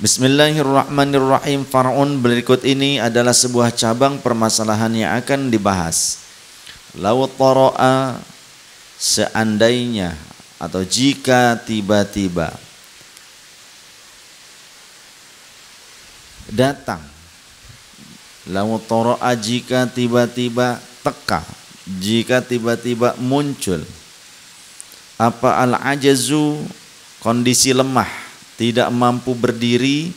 Bismillahirrahmanirrahim. Far'un berikut ini adalah sebuah cabang permasalahan yang akan dibahas. Law tara'a, seandainya atau jika tiba-tiba datang. Law tara'a, jika tiba-tiba teka, jika tiba-tiba muncul apa al-ajazu, kondisi lemah, tidak mampu berdiri,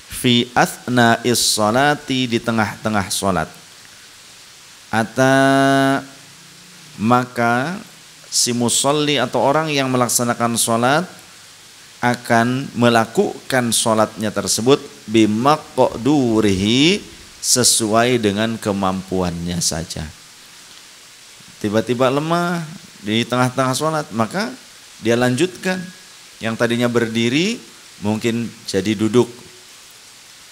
fi athna'is salati, di tengah-tengah salat. Maka si musalli atau orang yang melaksanakan salat akan melakukan salatnya tersebut bimaqdurihi, sesuai dengan kemampuannya saja. Tiba-tiba lemah di tengah-tengah salat, maka dia lanjutkan. Yang tadinya berdiri mungkin jadi duduk.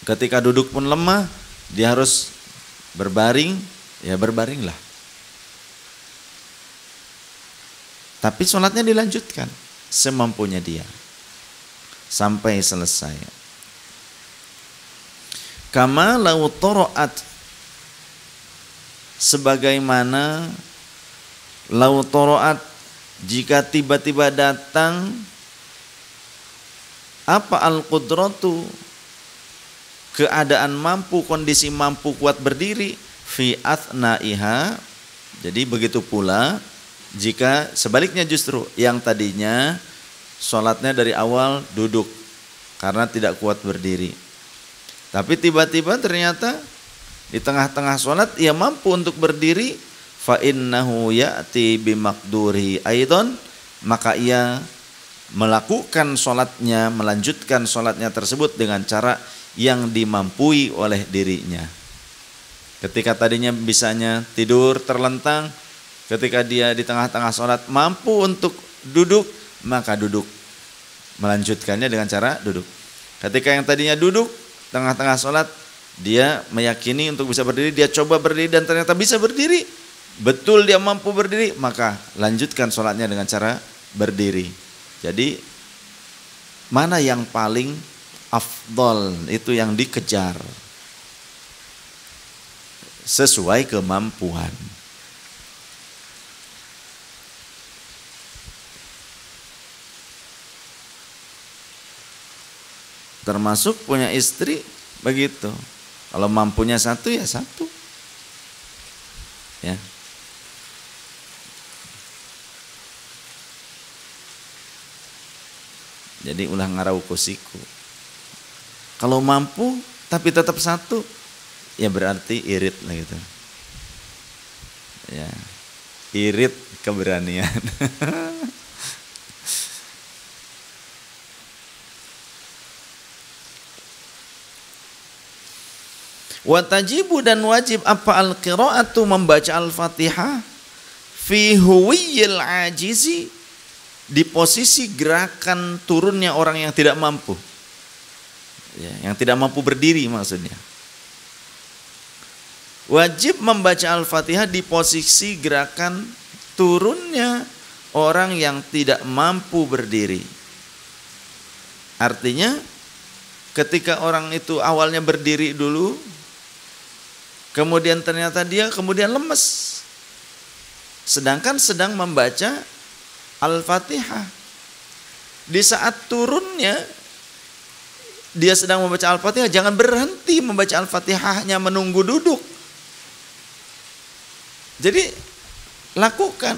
Ketika duduk pun lemah, dia harus berbaring, ya berbaringlah. Tapi sholatnya dilanjutkan semampunya dia sampai selesai. Kama lau toro'at, sebagaimana lau toro'at, jika tiba-tiba datang apa al-qudratu, keadaan mampu, kondisi mampu kuat berdiri, fi athnaiha. Jadi begitu pula jika sebaliknya, justru yang tadinya sholatnya dari awal duduk karena tidak kuat berdiri, tapi tiba-tiba ternyata di tengah-tengah sholat ia mampu untuk berdiri, fa innahu ya'ti bimaqduri aidon, maka ia melakukan sholatnya, melanjutkan sholatnya tersebut dengan cara yang dimampui oleh dirinya. Ketika tadinya bisanya tidur terlentang, ketika dia di tengah-tengah sholat mampu untuk duduk, maka duduk, melanjutkannya dengan cara duduk. Ketika yang tadinya duduk tengah-tengah sholat, dia meyakini untuk bisa berdiri, dia coba berdiri dan ternyata bisa berdiri, betul dia mampu berdiri, maka lanjutkan sholatnya dengan cara berdiri. Jadi mana yang paling afdol, itu yang dikejar sesuai kemampuan. Termasuk punya istri begitu. Kalau mampunya satu ya satu. Ya. Jadi ulah ngarau kusiku. Kalau mampu tapi tetap satu, ya berarti irit lah gitu. Ya, irit keberanian. Watajibu, dan wajib apa al-qira'atu, membaca al-Fatihah, fi huwiyil ajizi, di posisi gerakan turunnya orang yang tidak mampu, ya, yang tidak mampu berdiri maksudnya. Wajib membaca Al-Fatihah di posisi gerakan turunnya orang yang tidak mampu berdiri. Artinya ketika orang itu awalnya berdiri dulu, kemudian ternyata dia kemudian lemes, sedangkan sedang membaca Al-Fatihah. Di saat turunnya dia sedang membaca Al-Fatihah, jangan berhenti membaca Al-Fatihah hanya menunggu duduk. Jadi lakukan.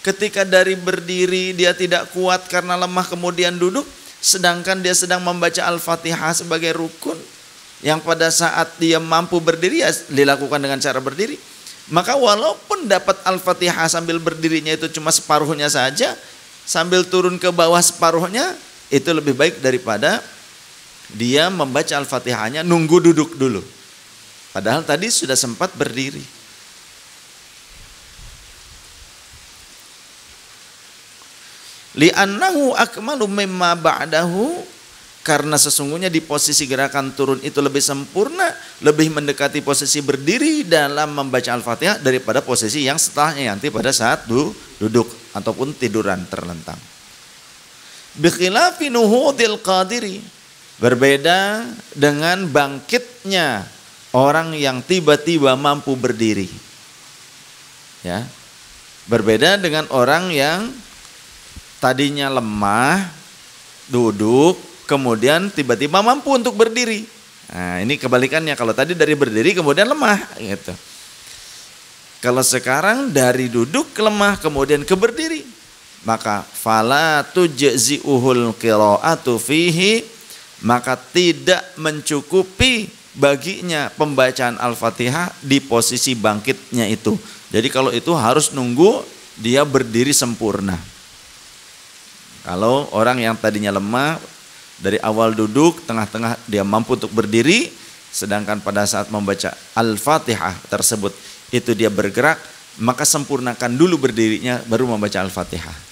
Ketika dari berdiri dia tidak kuat karena lemah kemudian duduk, sedangkan dia sedang membaca Al-Fatihah sebagai rukun, yang pada saat dia mampu berdiri ya dilakukan dengan cara berdiri. Maka walaupun dapat Al-Fatihah sambil berdirinya itu cuma separuhnya saja, sambil turun ke bawah separuhnya, itu lebih baik daripada dia membaca Al-Fatihahnya nunggu duduk dulu. Padahal tadi sudah sempat berdiri. Li'annahu akmalu mimma ba'dahu, karena sesungguhnya di posisi gerakan turun itu lebih sempurna, lebih mendekati posisi berdiri dalam membaca Al-Fatihah daripada posisi yang setelahnya, nanti pada saat duduk ataupun tiduran terlentang. Bikhilafi nuhudil qadiri, Berbeda dengan bangkitnya orang yang tiba-tiba mampu berdiri. Ya. Berbeda dengan orang yang tadinya lemah, duduk, kemudian tiba-tiba mampu untuk berdiri. Nah, ini kebalikannya. Kalau tadi dari berdiri kemudian lemah gitu. Kalau sekarang dari duduk ke lemah kemudian ke berdiri, maka fala tujzi'uhul qira'atu fihi, maka tidak mencukupi baginya pembacaan Al-Fatihah di posisi bangkitnya itu. Jadi kalau itu harus nunggu dia berdiri sempurna. Kalau orang yang tadinya lemah dari awal duduk, tengah-tengah dia mampu untuk berdiri, sedangkan pada saat membaca Al-Fatihah tersebut itu dia bergerak, maka sempurnakan dulu berdirinya baru membaca Al-Fatihah.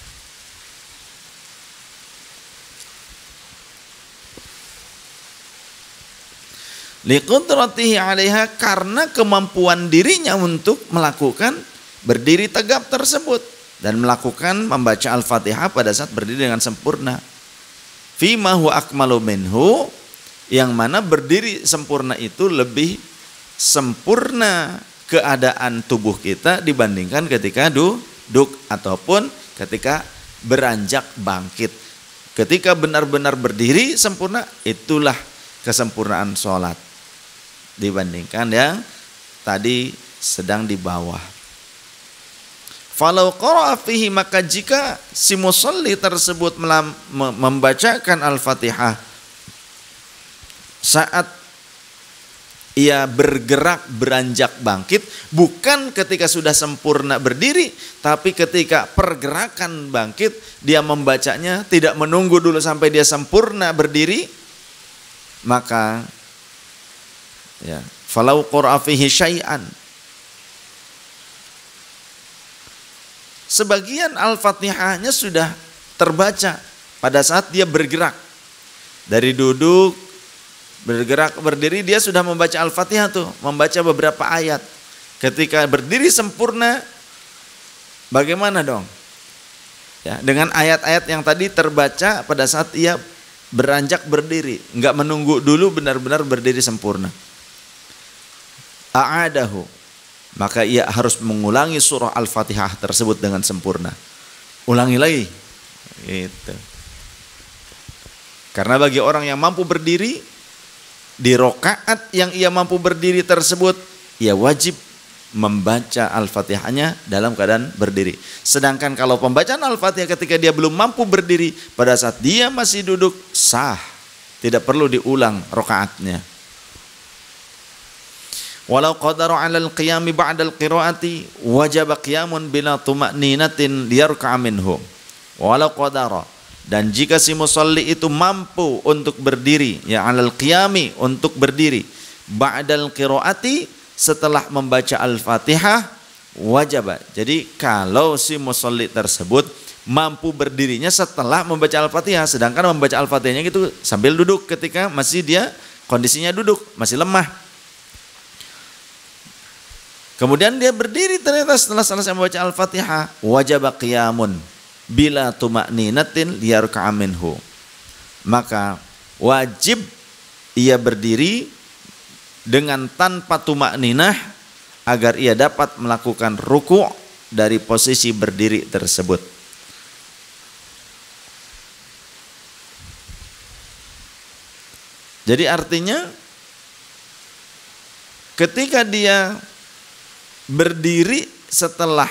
Liqudratihi 'alaiha, karena kemampuan dirinya untuk melakukan berdiri tegap tersebut dan melakukan membaca Al-Fatihah pada saat berdiri dengan sempurna. Fima huwa akmalu minhu, yang mana berdiri sempurna itu lebih sempurna keadaan tubuh kita dibandingkan ketika duduk ataupun ketika beranjak bangkit. Ketika benar-benar berdiri sempurna, itulah kesempurnaan sholat dibandingkan yang tadi sedang di bawah. Falau qara'a fihi, maka jika si musalli tersebut membacakan Al-Fatihah saat ia bergerak beranjak bangkit, bukan ketika sudah sempurna berdiri, tapi ketika pergerakan bangkit dia membacanya, tidak menunggu dulu sampai dia sempurna berdiri, maka ya falau qara'a fihi syai'an, sebagian Al-Fatihahnya sudah terbaca pada saat dia bergerak dari duduk bergerak berdiri, dia sudah membaca Al-Fatihah tuh, membaca beberapa ayat. Ketika berdiri sempurna, bagaimana dong? Ya, dengan ayat-ayat yang tadi terbaca pada saat ia beranjak berdiri, enggak menunggu dulu benar-benar berdiri sempurna. A'adahu, maka ia harus mengulangi surah Al-Fatihah tersebut dengan sempurna. Ulangi lagi. Gitu. Karena bagi orang yang mampu berdiri, di rokaat yang ia mampu berdiri tersebut, ia wajib membaca Al-Fatihahnya dalam keadaan berdiri. Sedangkan kalau pembacaan Al-Fatihah ketika dia belum mampu berdiri, pada saat dia masih duduk, sah. Tidak perlu diulang rokaatnya. Walau qadara 'alal qiyami ba'dal qiraati wajaba qiyamun bila tuma'ninatin liyarka'a minhu. Walau qadara, dan jika si musalli itu mampu untuk berdiri, ya 'alal qiyami, untuk berdiri, ba'dal qiraati, setelah membaca Al-Fatihah, wajaba. Jadi kalau si musalli tersebut mampu berdirinya setelah membaca Al-Fatihah, sedangkan membaca Al-Fatihahnya itu sambil duduk ketika masih dia kondisinya duduk, masih lemah. Kemudian dia berdiri ternyata setelah selesai membaca Al-Fatihah, wajaba qiyamun bila tuma'ninatin liyarka'a minhu, maka wajib ia berdiri dengan tanpa tuma'ninah agar ia dapat melakukan ruku' dari posisi berdiri tersebut. Jadi artinya ketika dia berdiri setelah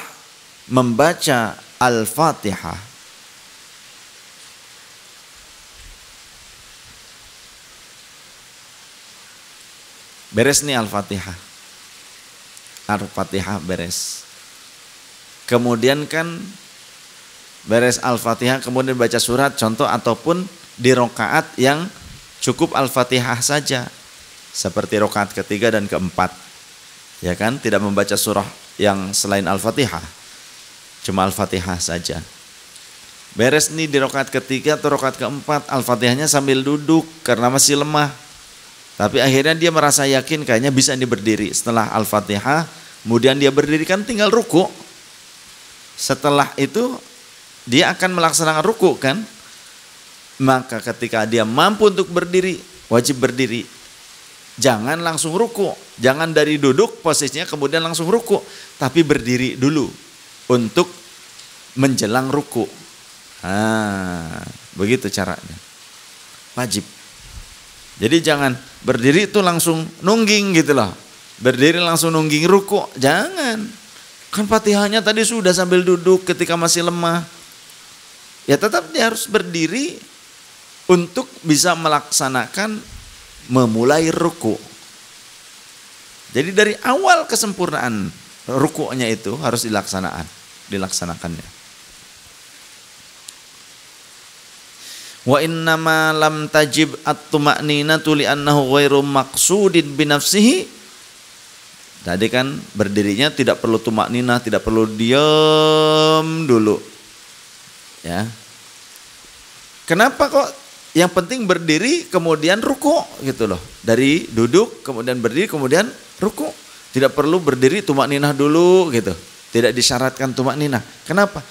membaca Al-Fatihah, beres nih Al-Fatihah, Al-Fatihah beres. Kemudian kan beres Al-Fatihah kemudian baca surat contoh, ataupun di rokaat yang cukup Al-Fatihah saja, seperti rokaat ketiga dan keempat, ya kan, tidak membaca surah yang selain Al-Fatihah, cuma Al-Fatihah saja. Beres nih di rokaat ketiga atau rokaat keempat, Al-Fatihahnya sambil duduk karena masih lemah, tapi akhirnya dia merasa yakin kayaknya bisa nih berdiri. Setelah Al-Fatihah kemudian dia berdiri, kan tinggal ruku. Setelah itu dia akan melaksanakan ruku kan. Maka ketika dia mampu untuk berdiri, wajib berdiri. Jangan langsung ruku, jangan dari duduk posisinya kemudian langsung ruku, tapi berdiri dulu untuk menjelang ruku. Begitu caranya. Wajib. Jadi jangan berdiri itu langsung nungging gitu loh. Berdiri langsung nungging ruku, jangan. Kan Fatihahnya tadi sudah sambil duduk ketika masih lemah. Ya tetap dia harus berdiri untuk bisa melaksanakan memulai ruku. Jadi dari awal kesempurnaan rukuknya itu harus dilaksanakannya. Wa innama lam tajib at-tuma'ninatu li'annahu ghairu maqsudin binafsihi. Tadi kan berdirinya tidak perlu tumakninah, tidak perlu diam dulu. Ya. Kenapa kok yang penting berdiri kemudian ruku gitu loh. Dari duduk kemudian berdiri kemudian ruku. Tidak perlu berdiri tumakninah dulu gitu. Tidak disyaratkan tumakninah. Kenapa?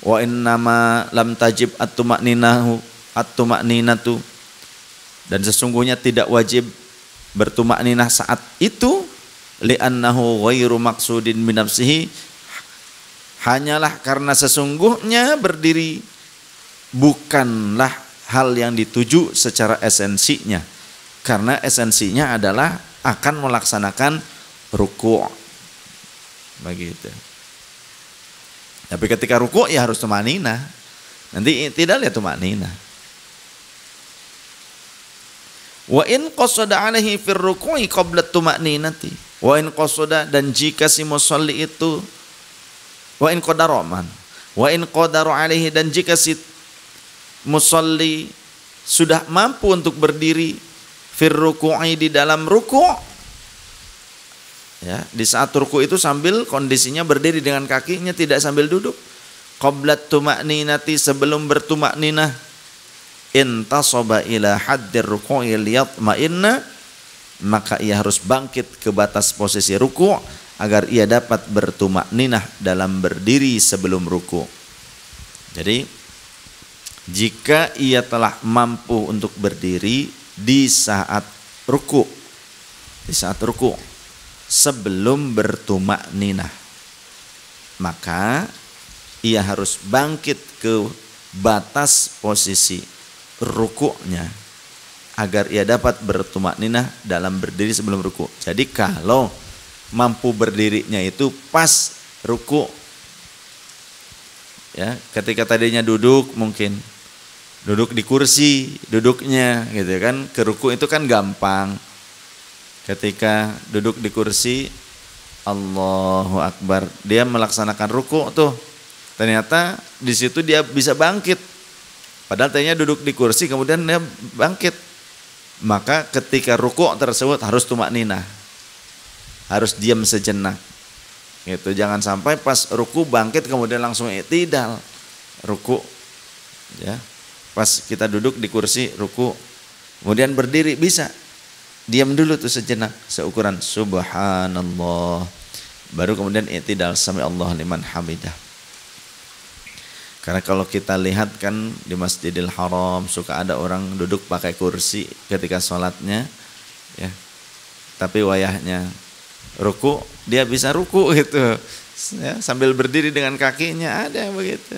Wa innama lam tajib at-tumakninatu. Dan sesungguhnya tidak wajib bertumakninah saat itu li'annahu ghairu maqsudin min nafsihi. Hanyalah karena sesungguhnya berdiri bukanlah hal yang dituju secara esensinya, karena esensinya adalah akan melaksanakan ruku'. Begitu. Tapi ketika ruku' ya harus tumakninah. Nanti tidak lihat tumakninah. Wa in qasada alaihi fir ruku'i qabla tumakninati. Wa in qasada, dan jika si musalli itu wa in qadara alaihi, dan jika si musalli sudah mampu untuk berdiri fir ruku'i, di dalam ruku', ya, di saat ruku' itu sambil kondisinya berdiri dengan kakinya, tidak sambil duduk. Qablat tumakninati, sebelum bertumakninah. Intasaba ila haddir ruku'i liyatma'inna, maka ia harus bangkit ke batas posisi ruku' agar ia dapat bertumakninah dalam berdiri sebelum ruku'. Jadi jika ia telah mampu untuk berdiri di saat ruku' sebelum bertumakninah, maka ia harus bangkit ke batas posisi ruku'nya agar ia dapat bertumakninah dalam berdiri sebelum ruku'. Jadi kalau mampu berdirinya itu pas ruku', ya, ketika tadinya duduk, mungkin duduk di kursi duduknya gitu kan, ke ruku' itu kan gampang. Ketika duduk di kursi, Allahu Akbar, dia melaksanakan ruku' tuh, ternyata di situ dia bisa bangkit, padahal tadinya duduk di kursi kemudian dia bangkit. Maka ketika ruku' tersebut harus tumakninah, harus diam sejenak gitu. Jangan sampai pas ruku' bangkit kemudian langsung i'tidal ruku', ya. Pas kita duduk di kursi ruku' kemudian berdiri, bisa diam dulu tuh sejenak, seukuran subhanallah, baru kemudian i'tidal sami Allah liman hamidah. Karena kalau kita lihat kan di Masjidil Haram suka ada orang duduk pakai kursi ketika sholatnya, ya, tapi wayahnya ruku', dia bisa ruku' gitu, ya, sambil berdiri dengan kakinya, ada yang begitu.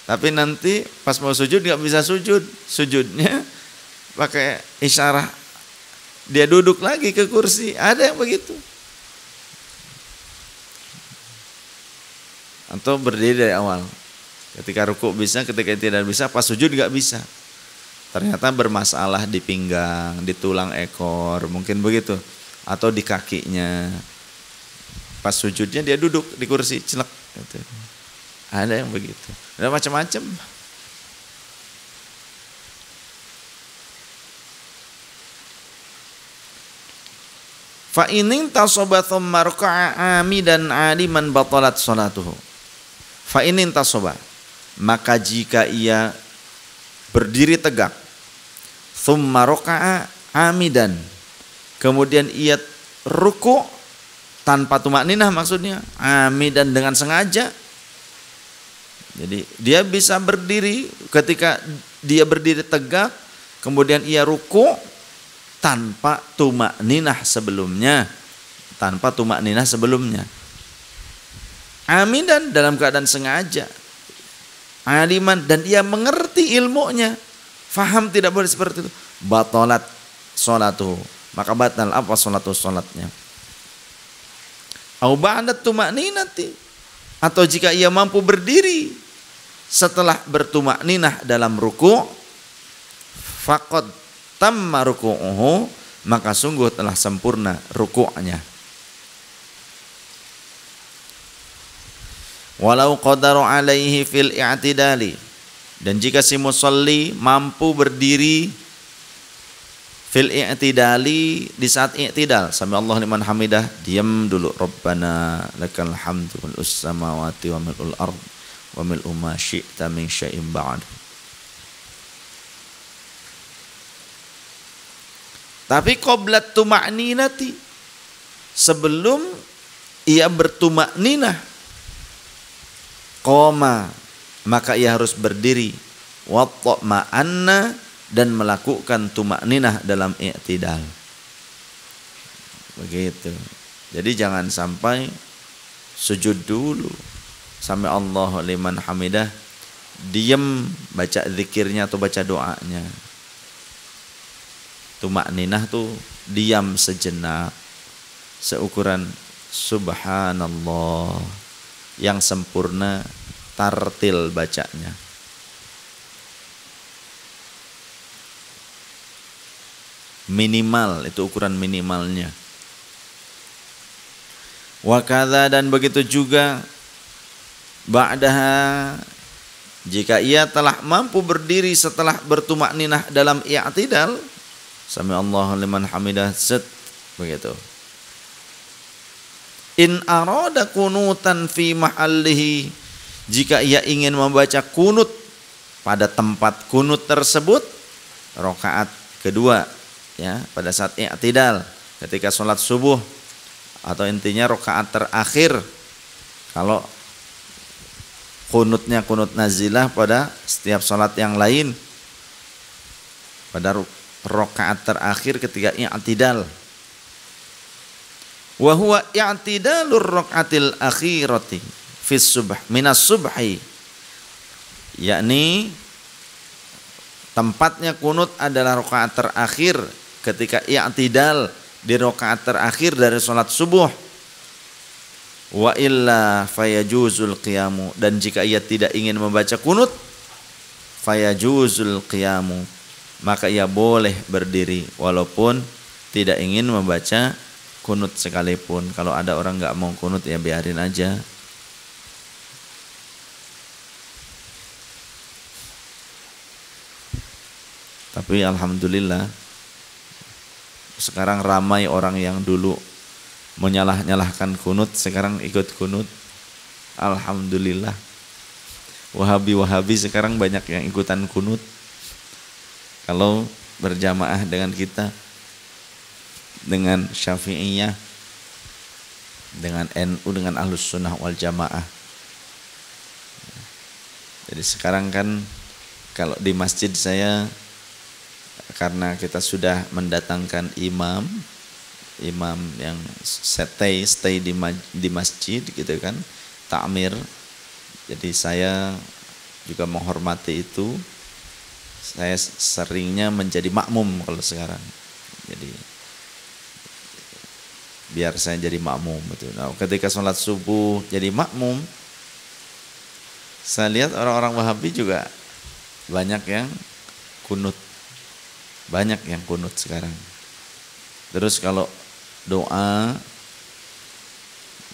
Tapi nanti pas mau sujud nggak bisa sujud, sujudnya pakai isyarah, dia duduk lagi ke kursi, ada yang begitu. Atau berdiri dari awal, ketika ruku' bisa, ketika tidak bisa, pas sujud nggak bisa. Ternyata bermasalah di pinggang, di tulang ekor, mungkin begitu, atau di kakinya. Pas sujudnya dia duduk di kursi, celek gitu. Ada yang begitu. Ada macam-macam. Fa in tasaba thumma raka'a amidan aliman batalat salatuhu. Fa in tasaba, maka jika ia berdiri tegak, thumma raka'a amidan, kemudian ia ruku' tanpa tumakninah, maksudnya amidan dengan sengaja. Jadi dia bisa berdiri, ketika dia berdiri tegak kemudian ia ruku tanpa tumakninah sebelumnya, amidan dalam keadaan sengaja, aliman dan ia mengerti ilmunya, faham tidak boleh seperti itu, batalat sholatuhu, maka batal apa sholatnya. Au ba'da tumakninati, atau jika ia mampu berdiri setelah bertumakninah dalam ruku', faqad tamma ruku'uhu, maka sungguh telah sempurna ruku'nya. Walau qadaru alaihi fil i'tidali, dan jika si musalli mampu berdiri fil i'tidali, di saat i'tidal, sami Allahu liman hamidah, diam dulu, Rabbana lakal hamdu mil'us samawati wa mil'ul ard wa mil'u ma syi'ta min syai'in ba'd. Tapi qablat tuma'ninati, sebelum ia bertumakninah, qoma, maka ia harus berdiri, wa ta'ma'anna, dan melakukan tumakninah dalam i'tidal. Begitu. Jadi jangan sampai sujud dulu, sami Allahu liman hamidah, diam baca zikirnya atau baca doanya. Tumakninah tuh diam sejenak, seukuran subhanallah, yang sempurna tartil bacanya. Minimal, itu ukuran minimalnya. Wa kadza, dan begitu juga ba'daha, jika ia telah mampu berdiri setelah bertumakninah dalam i'tidal, sami Allahu liman hamidah, set, begitu. In arada kunutan fi mahallihi, jika ia ingin membaca kunut pada tempat kunut tersebut, rakaat kedua, ya, pada saat i'tidal, ketika sholat subuh, atau intinya rakaat terakhir. Kalau kunutnya kunut nazilah pada setiap sholat yang lain, pada rakaat terakhir ketika i'tidal. Wa huwa i'tidalur rakaatil akhirati fis subh minas subhi, yakni tempatnya kunut adalah rakaat terakhir ketika i'tidal, di rakaat terakhir dari salat subuh. Wa illa fayajuzul qiyamu, dan jika ia tidak ingin membaca kunut, fayajuzul qiyamu, maka ia boleh berdiri walaupun tidak ingin membaca kunut sekalipun. Kalau ada orang nggak mau kunut, ya biarin aja. Tapi alhamdulillah sekarang ramai orang yang dulu menyalah-nyalahkan kunut, sekarang ikut kunut. Alhamdulillah. Wahabi sekarang banyak yang ikutan kunut. Kalau berjamaah dengan kita, dengan Syafi'iyah, dengan NU, dengan Ahlus Sunnah wal Jamaah. Jadi sekarang kan kalau di masjid saya, karena kita sudah mendatangkan imam yang stay di masjid gitu kan, takmir. Jadi saya juga menghormati itu. Saya seringnya menjadi makmum kalau sekarang. Jadi biar saya jadi makmum gitu. Nah, ketika sholat subuh jadi makmum, saya lihat orang-orang Wahabi juga banyak yang kunut. Banyak yang kunut sekarang. Terus kalau doa,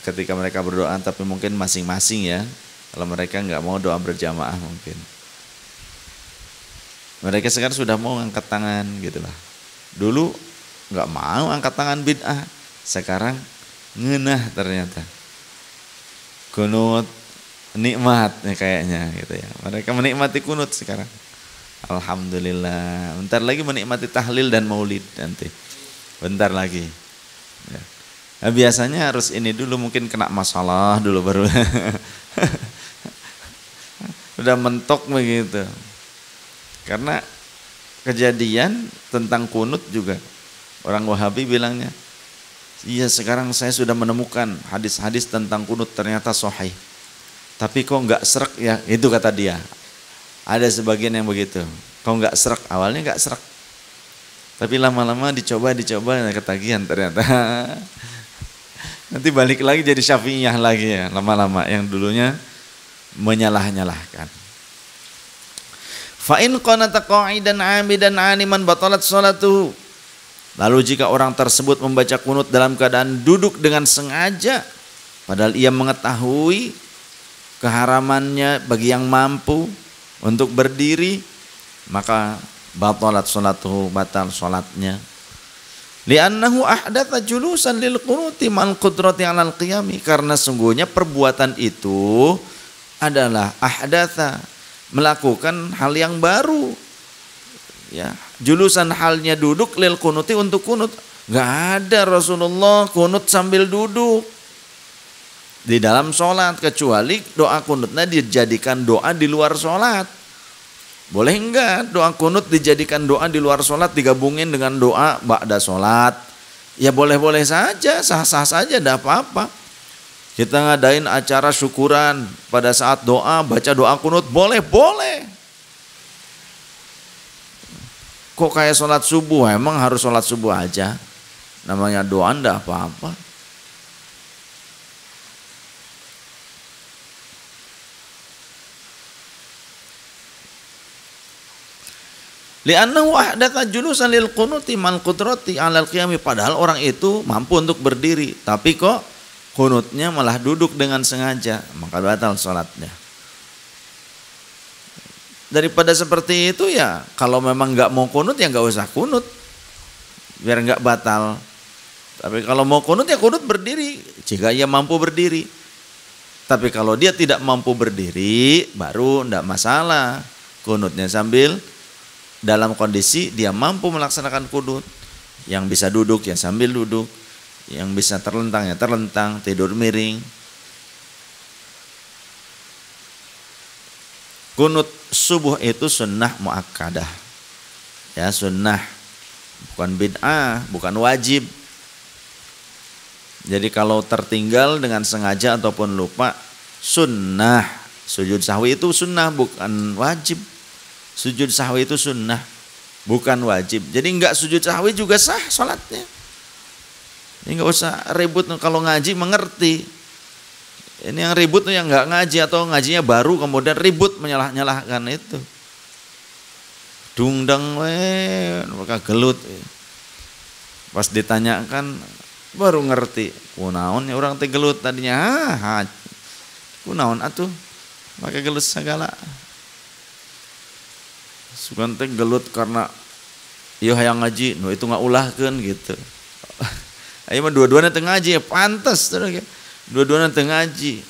ketika mereka berdoa, tapi mungkin masing-masing ya, kalau mereka nggak mau doa berjamaah mungkin. Mereka sekarang sudah mau angkat tangan gitu lah. Dulu nggak mau angkat tangan, bid'ah. Sekarang ngenah ternyata. Kunut nikmat kayaknya gitu ya. Mereka menikmati kunut sekarang. Alhamdulillah. Bentar lagi menikmati tahlil dan maulid nanti. Bentar lagi. Ya. Nah, biasanya harus ini dulu, mungkin kena masalah dulu baru. Udah mentok begitu. Karena kejadian tentang kunut juga. Orang Wahabi bilangnya, iya sekarang saya sudah menemukan hadis-hadis tentang kunut ternyata sahih. Tapi kok nggak serak ya, itu kata dia. Ada sebagian yang begitu. Kok nggak serak, awalnya nggak serak. Tapi lama-lama dicoba ketagihan ternyata. Nanti balik lagi jadi Syafi'iyah lagi ya, lama-lama yang dulunya menyalah-nyalahkan. Fa in qanata qa'idan 'amidan 'aliman batalat sholatuhu. Lalu jika orang tersebut membaca kunut dalam keadaan duduk dengan sengaja, padahal ia mengetahui keharamannya bagi yang mampu untuk berdiri, maka batalat sholatuhu, batal sholatnya. Li'annahu ahdatha julusan lil qunuti mal qudrati 'alal qiyami, karena sungguhnya perbuatan itu adalah ahdatha, melakukan hal yang baru. Ya, julusan halnya duduk lil kunuti, untuk kunut. Enggak ada Rasulullah kunut sambil duduk di dalam sholat, kecuali doa kunutnya dijadikan doa di luar sholat. Boleh enggak doa kunut dijadikan doa di luar sholat, digabungin dengan doa ba'da sholat? Ya boleh-boleh saja, sah-sah saja, tidak apa-apa. Kita ngadain acara syukuran, pada saat doa baca doa kunut, boleh-boleh. Kok kayak sholat subuh, emang harus sholat subuh aja? Namanya doa enggak apa-apa. Li'annahu ahdatha julusan lil qunuti mal qudrati 'alal qiyami, padahal orang itu mampu untuk berdiri, tapi kok kunutnya malah duduk dengan sengaja, maka batal sholatnya. Daripada seperti itu ya, kalau memang nggak mau kunut ya nggak usah kunut, biar nggak batal. Tapi kalau mau kunut ya kunut berdiri, jika ia mampu berdiri. Tapi kalau dia tidak mampu berdiri, baru nggak masalah. Kunutnya sambil dalam kondisi dia mampu melaksanakan kunut. Yang bisa duduk ya sambil duduk, yang bisa terlentang ya terlentang, tidur miring. Kunut subuh itu sunnah muakkadah, ya sunnah, bukan bid'ah, bukan wajib. Jadi kalau tertinggal dengan sengaja ataupun lupa, sunnah. Sujud sahwi itu sunnah, bukan wajib. Sujud sahwi itu sunnah, bukan wajib. Jadi enggak sujud sahwi juga sah sholatnya. Ini enggak usah ribut, kalau ngaji mengerti. Ini yang ribut tuh yang nggak ngaji atau ngajinya baru kemudian ribut menyalah-nyalahkan itu. Dungdang mereka gelut. Pas ditanyakan baru ngerti. Kunaon ya orang teh gelut tadinya. Kunaon atuh pakai gelut segala. Sugan teh gelut karena ieu hayang ngaji, nu itu nggak ulahkeun gitu. Ayo mah dua-duanya teu ngaji ya pantes tuh. Dua-duanya tengah ngaji.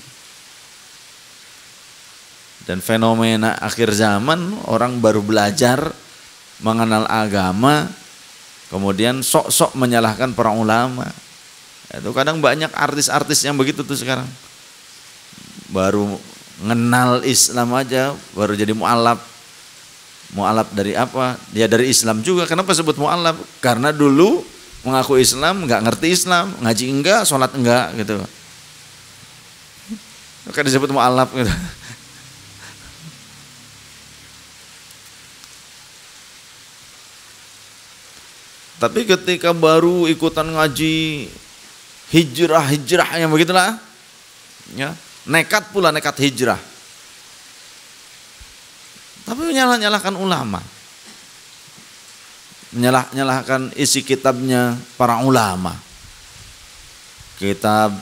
Dan fenomena akhir zaman, orang baru belajar mengenal agama, kemudian sok-sok menyalahkan para ulama. Itu kadang banyak artis-artis yang begitu tuh sekarang. Baru mengenal Islam aja, baru jadi mu'alaf. Mu'alaf dari apa? Dia dari Islam juga. Kenapa sebut mu'alaf? Karena dulu mengaku Islam, nggak ngerti Islam, ngaji enggak, sholat enggak gitu. Maka disebut mu'alaf gitu. Tapi ketika baru ikutan ngaji hijrah yang begitulah, ya, nekat hijrah. Tapi menyalah-nyalahkan ulama. Menyalah-nyalahkan isi kitabnya para ulama. Kitab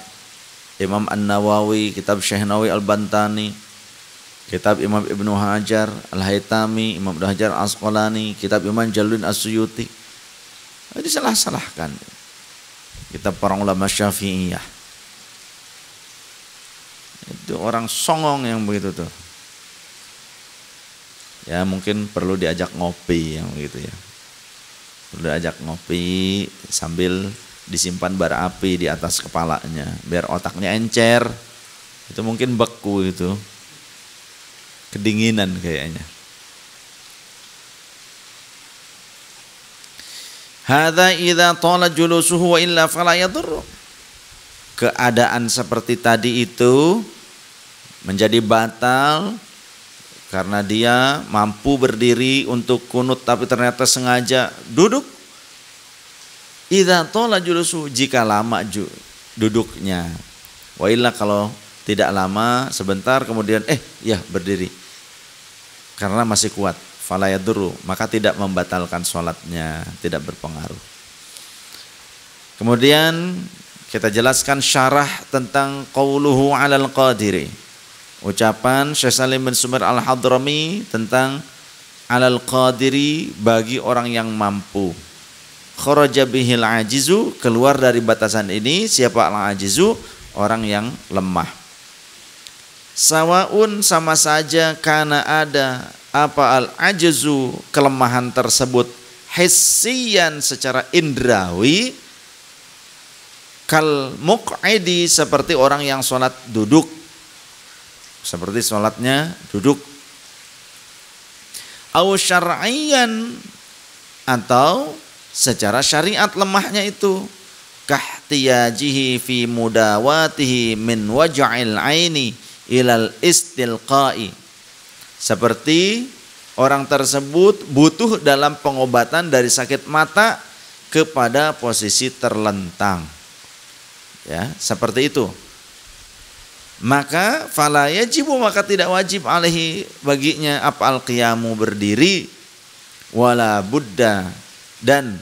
Imam An-Nawawi, kitab Syekh Nawawi Al-Bantani, kitab Imam Ibnu Hajar Al-Haytami, Imam Ibnu Hajar Al-Asqalani, kitab Imam Jaluddin As-Suyuti. Disalah-salahkan. Kitab para ulama Syafi'iyah. Itu orang songong yang begitu tuh. Ya mungkin perlu diajak ngopi yang begitu ya. Perlu diajak ngopi sambil disimpan bara api di atas kepalanya biar otaknya encer. Itu mungkin beku itu, kedinginan kayaknya. Hadza idza tala julusuhu wa illa fala yadurru. Keadaan seperti tadi itu menjadi batal karena dia mampu berdiri untuk kunut tapi ternyata sengaja duduk. Idza tala julusuhu, jika lama duduknya. Wa illa, kalau tidak lama sebentar kemudian berdiri karena masih kuat, fala yadurru, maka tidak membatalkan sholatnya, tidak berpengaruh. Kemudian kita jelaskan syarah tentang qauluhu 'alal qadiri, ucapan Syekh Salim bin Sumair Al-Hadrami tentang 'alal qadiri, bagi orang yang mampu. Kharaja bihil ajizu, keluar dari batasan ini siapa al-ajizu, orang yang lemah. Sawaun, sama saja, karena ada apa al-ajzu, kelemahan tersebut, hissiyan, secara indrawi, kal muq'idi, seperti orang yang sholat duduk, seperti sholatnya duduk. Au syar'iyan, atau secara syariat lemahnya itu, kahtiyajihi fi mudawatihi min waj'il aini ilal istilqai, seperti orang tersebut butuh dalam pengobatan dari sakit mata kepada posisi terlentang, ya, seperti itu. Maka fala yajibu, maka tidak wajib alaihi, baginya, apa al-qiyamu, berdiri, wala buddha, dan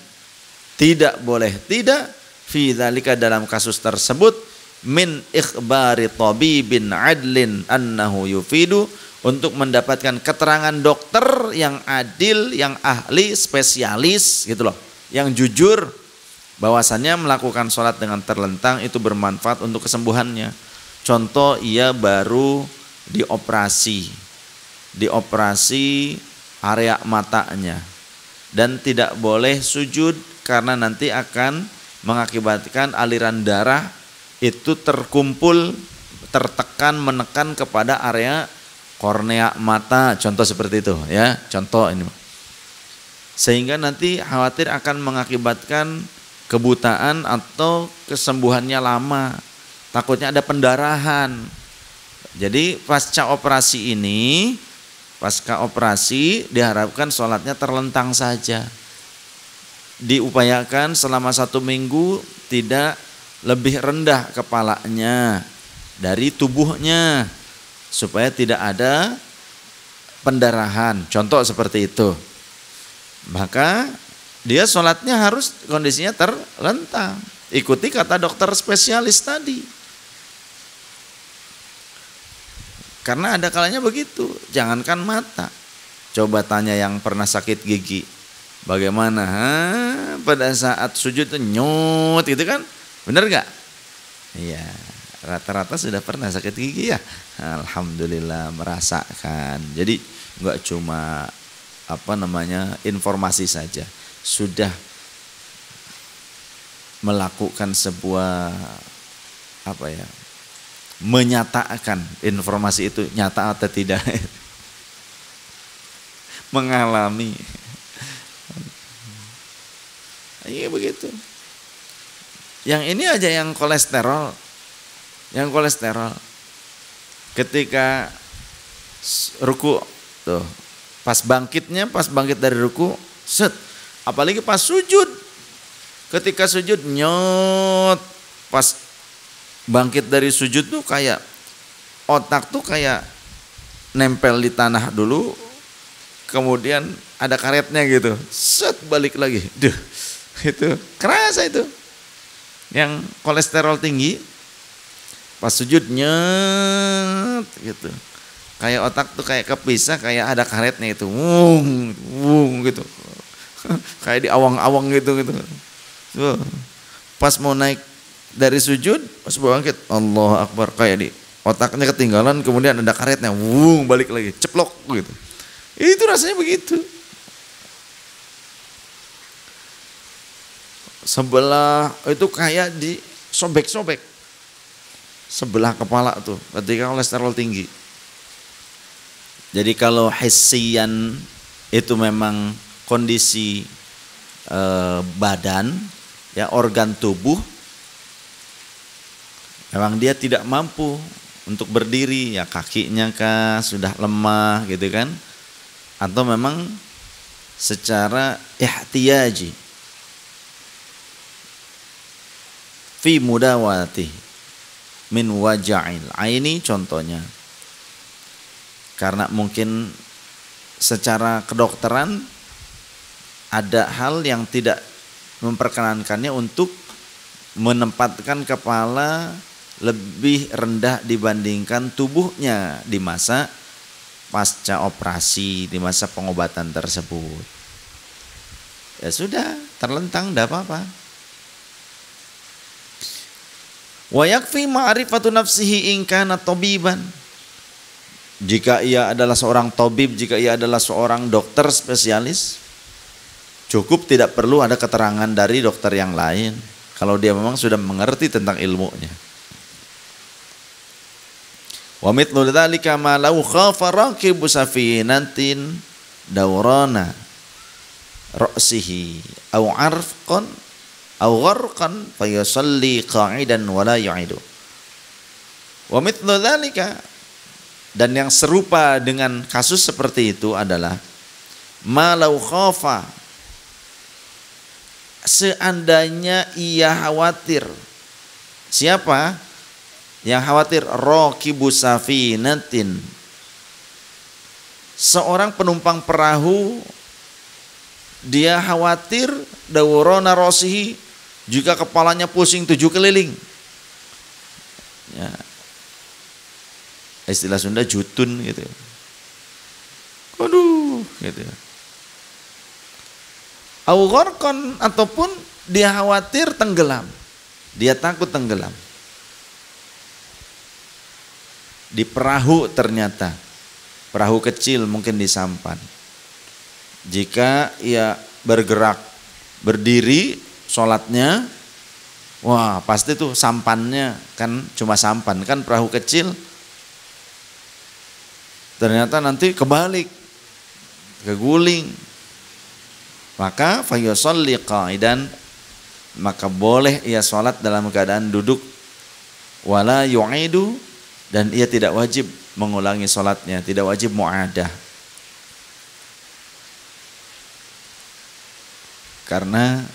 tidak boleh tidak, fi dzalika, dalam kasus tersebut, min ikhbari tabibin adlin annahu yufidu, untuk mendapatkan keterangan dokter yang adil, yang ahli, spesialis gitu loh, yang jujur, bahwasannya melakukan sholat dengan terlentang itu bermanfaat untuk kesembuhannya. Contoh, ia baru dioperasi area matanya dan tidak boleh sujud karena nanti akan mengakibatkan aliran darah itu terkumpul, tertekan, menekan kepada area kornea mata, contoh seperti itu ya, contoh ini, sehingga nanti khawatir akan mengakibatkan kebutaan atau kesembuhannya lama, takutnya ada pendarahan. Jadi pasca operasi diharapkan sholatnya terlentang saja, diupayakan selama 1 minggu tidak lebih rendah kepalanya dari tubuhnya supaya tidak ada pendarahan, contoh seperti itu. Maka dia sholatnya harus kondisinya terlentang, ikuti kata dokter spesialis tadi, karena ada kalanya begitu. Jangankan mata, coba tanya yang pernah sakit gigi, bagaimana pada saat sujud itu nyut gitu kan, bener gak? Iya, rata-rata sudah pernah sakit gigi ya, alhamdulillah merasakan. Jadi nggak cuma informasi saja, sudah melakukan sebuah menyatakan informasi itu nyata atau tidak, mengalami. Iya begitu. Yang ini aja yang kolesterol, ketika ruku tuh, pas bangkit dari ruku, apalagi pas sujud, ketika sujud nyot, pas bangkit dari sujud tuh kayak otak tuh kayak nempel di tanah dulu, kemudian ada karetnya gitu, balik lagi, itu kerasa itu. Yang kolesterol tinggi pas sujud nyet gitu, kayak otak tuh kayak kepisah, kayak ada karetnya itu, wung gitu, kayak di awang-awang gitu. Pas mau naik dari sujud, pas bangkit, Allahu Akbar, kayak di otaknya ketinggalan, kemudian ada karetnya, balik lagi, ceplok gitu. Itu rasanya begitu. Sebelah itu kayak disobek-sobek sebelah kepala tuh ketika kolesterol tinggi. Jadi kalau hissiyan itu memang kondisi badan, ya organ tubuh, memang dia tidak mampu untuk berdiri, ya kakinya kah sudah lemah gitu kan, atau memang secara ihtiyaji fi mudawati min waja'il aini contohnya, karena mungkin secara kedokteran ada hal yang tidak memperkenankannya untuk menempatkan kepala lebih rendah dibandingkan tubuhnya di masa pasca operasi, di masa pengobatan tersebut. Ya sudah, terlentang, tidak apa-apa. Wa yakfi ma'rifatu nafsihi in kana tabiban. Jika ia adalah seorang tabib, jika ia adalah seorang dokter spesialis, cukup tidak perlu ada keterangan dari dokter yang lain kalau dia memang sudah mengerti tentang ilmunya. Wa mithlu dzalika ma law khafa raqibu safinatin dawrana ra'sihi aw arfqan aw gharqan fayusalli qa'idan wa la yu'idu. Wa mithlu dzalika, dan yang serupa dengan kasus seperti itu adalah ma law khafa, seandainya ia khawatir. Siapa yang khawatir? Raqibu safinatin, seorang penumpang perahu, dia khawatir dawrana rasihi, jika kepalanya pusing 7 keliling. Ya. Istilah Sunda jutun gitu. Aduh, gitu. Au gharqan, ataupun dia khawatir tenggelam. Dia takut tenggelam. Di perahu ternyata, perahu kecil mungkin di sampan. Jika ia bergerak, berdiri sholatnya, wah pasti tuh sampannya kan cuma sampan, kan perahu kecil, ternyata nanti kebalik, keguling. Maka fayusalli qa'idan, maka boleh ia sholat dalam keadaan duduk, wala yu'idu, dan ia tidak wajib mengulangi sholatnya, tidak wajib mu'adah. Karena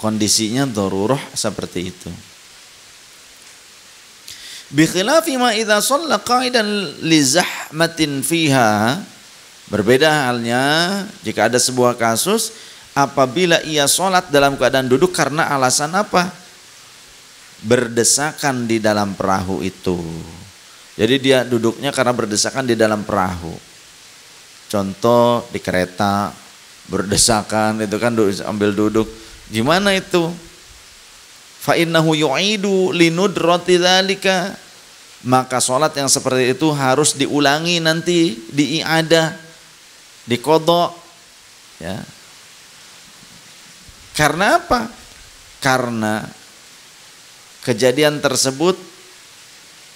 kondisinya darurah seperti itu. Bi khilafi ma idza shalla qa'idan li zahmatin fiha, berbeda halnya jika ada sebuah kasus apabila ia sholat dalam keadaan duduk karena alasan apa? Berdesakan di dalam perahu itu. Jadi dia duduknya karena berdesakan di dalam perahu. Contoh di kereta berdesakan itu kan ambil duduk. Gimana itu? Fa innahu yu'idu linudrati dzalika. Maka sholat yang seperti itu harus diulangi nanti, diiadah, diqadha. Ya. Karena apa? Karena kejadian tersebut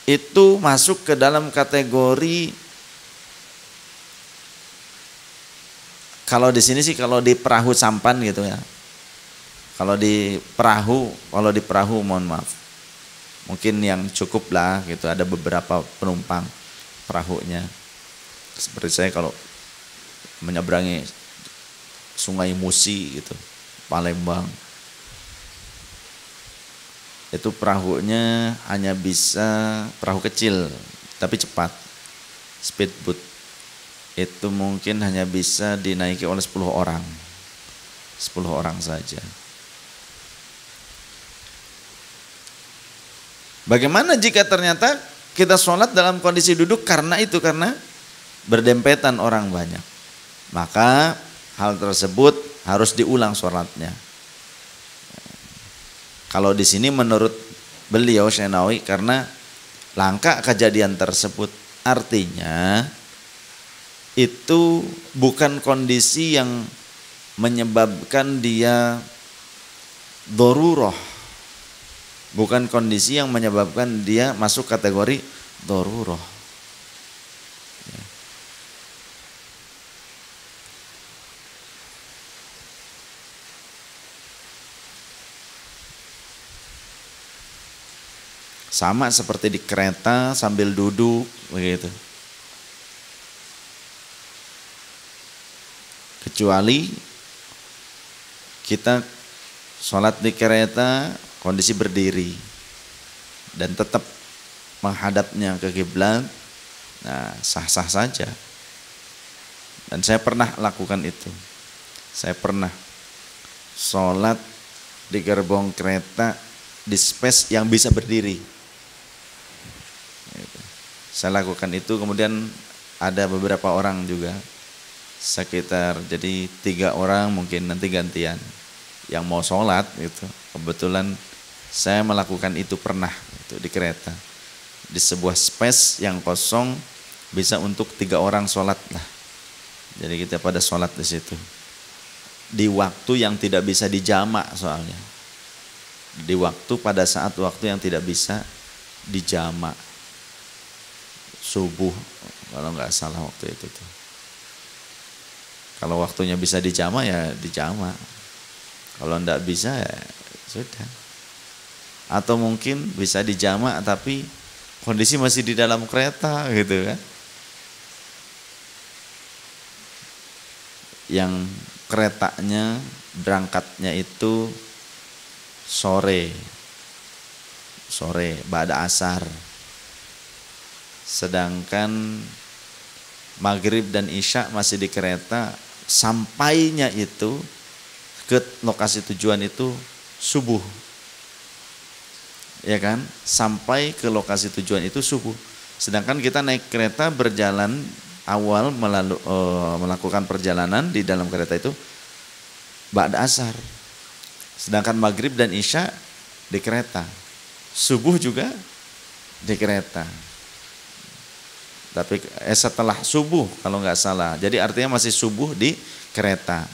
itu masuk ke dalam kategori, kalau di sini sih kalau di perahu sampan gitu ya. Kalau di perahu mohon maaf. Mungkin yang cukup lah gitu, ada beberapa penumpang perahunya. Seperti saya kalau menyeberangi Sungai Musi gitu, Palembang. Itu perahunya hanya bisa perahu kecil tapi cepat, speedboat. Itu mungkin hanya bisa dinaiki oleh 10 orang. 10 orang saja. Bagaimana jika ternyata kita sholat dalam kondisi duduk karena berdempetan orang banyak? Maka hal tersebut harus diulang sholatnya. Kalau di sini menurut beliau Syekh Nawawi, karena langka kejadian tersebut, artinya itu bukan kondisi yang menyebabkan dia darurah, bukan kondisi yang menyebabkan dia masuk kategori darurah. Ya. Sama seperti di kereta sambil duduk begitu. Kecuali kita sholat di kereta kondisi berdiri dan tetap menghadapnya ke kiblat, nah sah-sah saja. Dan saya pernah lakukan itu. Saya pernah sholat di gerbong kereta di space yang bisa berdiri. Saya lakukan itu, kemudian ada beberapa orang juga, sekitar jadi 3 orang mungkin, nanti gantian yang mau sholat gitu. Kebetulan saya melakukan itu pernah itu di kereta, di sebuah space yang kosong bisa untuk 3 orang sholat lah. Jadi kita pada sholat di situ di waktu yang tidak bisa dijamak, soalnya di waktu pada saat waktu yang tidak bisa dijamak, subuh kalau nggak salah waktu itu tuh. Kalau waktunya bisa dijamak ya dijamak. Kalau enggak bisa ya sudah. Atau mungkin bisa dijamak tapi kondisi masih di dalam kereta gitu kan. Yang keretanya berangkatnya itu sore ba'da asar. Sedangkan maghrib dan isya masih di kereta, sampainya itu ke lokasi tujuan itu subuh, ya kan? Sampai ke lokasi tujuan itu subuh. Sedangkan kita naik kereta berjalan awal melakukan perjalanan di dalam kereta itu ba'da asar. Sedangkan maghrib dan isya di kereta, subuh juga di kereta. Tapi setelah subuh kalau nggak salah. Jadi artinya masih subuh di kereta.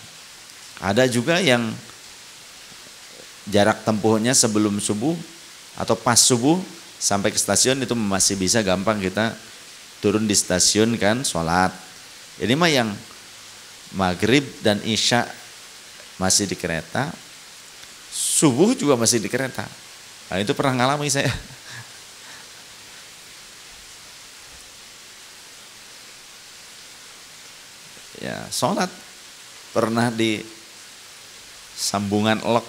Ada juga yang jarak tempuhnya sebelum subuh atau pas subuh sampai ke stasiun itu masih bisa gampang kita turun di stasiun kan sholat. Ini mah yang maghrib dan isya masih di kereta, subuh juga masih di kereta. Nah, itu pernah ngalami saya. Ya, sholat pernah di sambungan elok